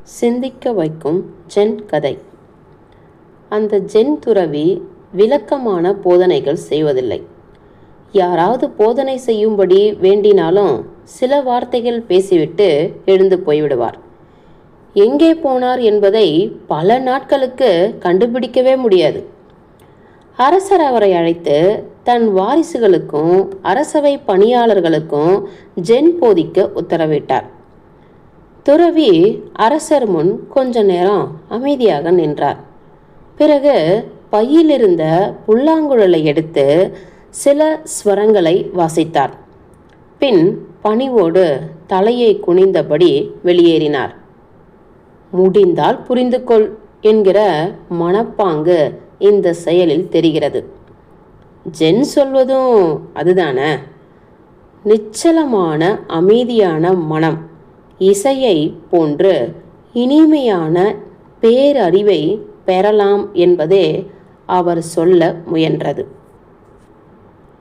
சிந்திக்க வைக்கும் ஜென் கதை. அந்த ஜென் துறவி விளக்கமான போதனைகள் செய்வதில்லை. யாராவது போதனை செய்யும்படி வேண்டினாலும் சில வார்த்தைகள் பேசிவிட்டு எழுந்து போய்விடுவார். எங்கே போனார் என்பதை பல நாட்களுக்கு கண்டுபிடிக்கவே முடியாது. அரசர் அவரை அழைத்து தன் வாரிசுகளுக்கும் அரசவை பணியாளர்களுக்கும் ஜென் போதிக்க உத்தரவிட்டார். துறவி அரசர் முன் கொஞ்ச நேரம் அமைதியாக நின்றார். பிறகு பையிலிருந்த புல்லாங்குழலை எடுத்து சில ஸ்வரங்களை வாசித்தார். பின் பணிவோடு தலையை குனிந்தபடி வெளியேறினார். முடிந்தால் புரிந்து கொள் என்கிற மனப்பாங்கு இந்த செயலில் தெரிகிறது. ஜென் சொல்வதும் அதுதானே. நிச்சலமான அமைதியான மனம் இசையை போன்று இனிமையான பேரறிவை பெறலாம் என்பதே அவர் சொல்ல முயன்றது.